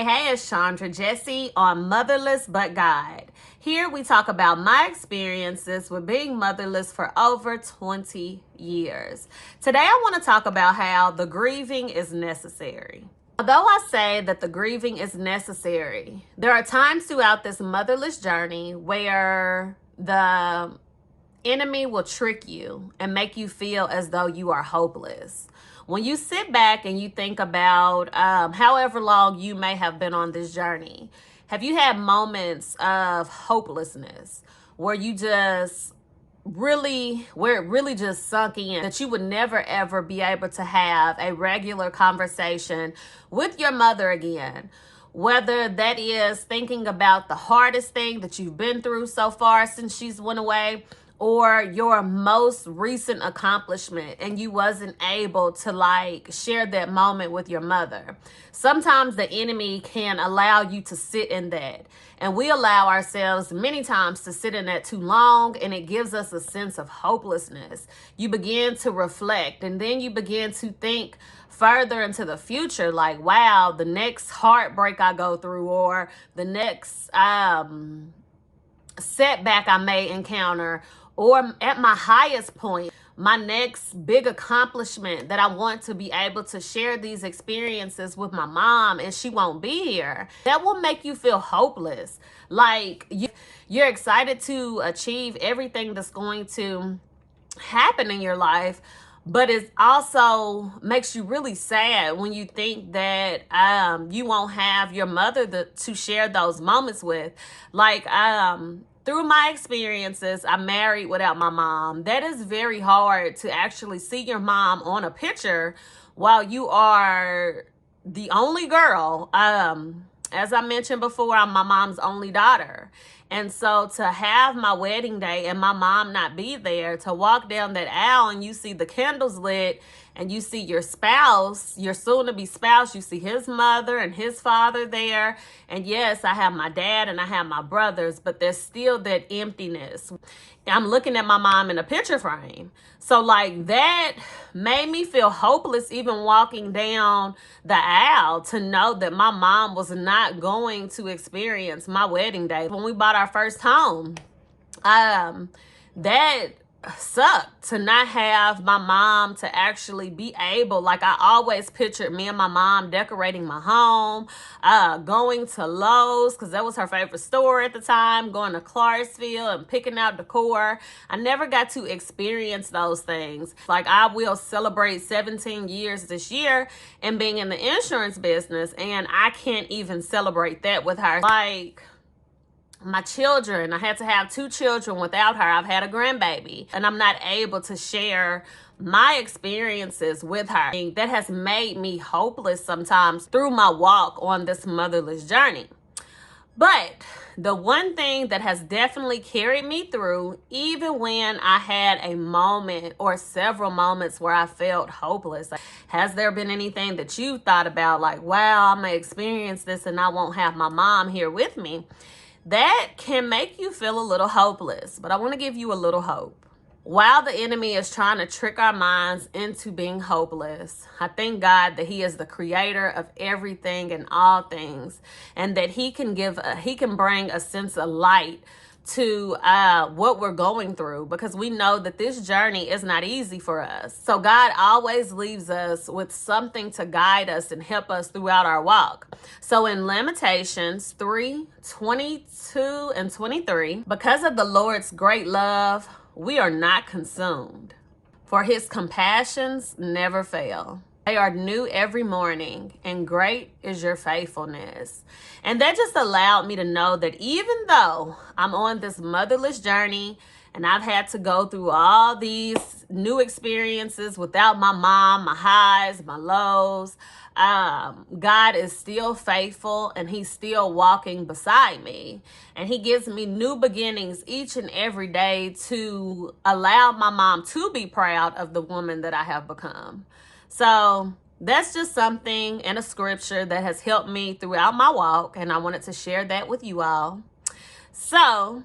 Hey, it's Chandra Jesse on Motherless but God. Here we talk about my experiences with being motherless for over 20 years. Today I want to talk about how the grieving is necessary. Although I say that the grieving is necessary, there are times throughout this motherless journey where the enemy will trick you and make you feel as though you are hopeless. When you sit back and you think about however long you may have been on this journey, have you had moments of hopelessness where you just where it really just sunk in that you would never ever be able to have a regular conversation with your mother again? Whether that is thinking about the hardest thing that you've been through so far since she's went away, or your most recent accomplishment, and you wasn't able to share that moment with your mother. Sometimes the enemy can allow you to sit in that, and we allow ourselves many times to sit in that too long, and it gives us a sense of hopelessness. You begin to reflect, and then you begin to think further into the future, like, wow, the next heartbreak I go through, or the next setback I may encounter, or at my highest point, my next big accomplishment, that I want to be able to share these experiences with my mom and she won't be here. That will make you feel hopeless. Like you're excited to achieve everything that's going to happen in your life, but it also makes you really sad when you think that you won't have your mother to share those moments with. Through my experiences, I married without my mom. That is very hard to actually see your mom on a picture while you are the only girl. As I mentioned before, I'm my mom's only daughter. And so to have my wedding day and my mom not be there, to walk down that aisle and you see the candles lit and you see your spouse, your soon-to-be spouse, you see his mother and his father there. And yes, I have my dad and I have my brothers, but there's still that emptiness. I'm looking at my mom in a picture frame. So that made me feel hopeless even walking down the aisle, to know that my mom was not going to experience my wedding day. When we bought our first home, that sucked, to not have my mom to actually be able, I always pictured me and my mom decorating my home, going to Lowe's because that was her favorite store at the time, going to Clarksville and picking out decor. I never got to experience those things. I will celebrate 17 years this year and being in the insurance business, and I can't even celebrate that with her. My children, I had to have 2 children without her. I've had a grandbaby, and I'm not able to share my experiences with her. That has made me hopeless sometimes through my walk on this motherless journey. But the one thing that has definitely carried me through, even when I had a moment or several moments where I felt hopeless, has there been anything that you thought about, wow, I may experience this and I won't have my mom here with me? That can make you feel a little hopeless, but I want to give you a little hope. While the enemy is trying to trick our minds into being hopeless, I thank God that he is the creator of everything and all things, and that he can bring a sense of light to what we're going through, because we know that this journey is not easy for us. So God always leaves us with something to guide us and help us throughout our walk. So in Lamentations 3:22 and 23, because of the Lord's great love, we are not consumed, for his compassions never fail. They are new every morning, and great is your faithfulness. And that just allowed me to know that even though I'm on this motherless journey and I've had to go through all these new experiences without my mom, my highs, my lows, God is still faithful, and he's still walking beside me. And he gives me new beginnings each and every day to allow my mom to be proud of the woman that I have become. So that's just something in a scripture that has helped me throughout my walk, and I wanted to share that with you all. So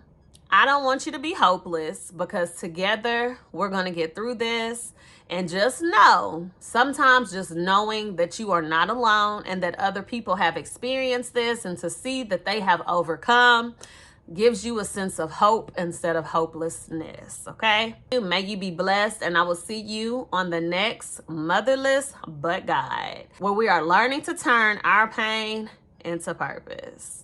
I don't want you to be hopeless, because together we're going to get through this, And just know, sometimes just knowing that you are not alone and that other people have experienced this, and to see that they have overcome, gives you a sense of hope instead of hopelessness, okay? May you be blessed, and I will see you on the next Motherless But Guide, where we are learning to turn our pain into purpose.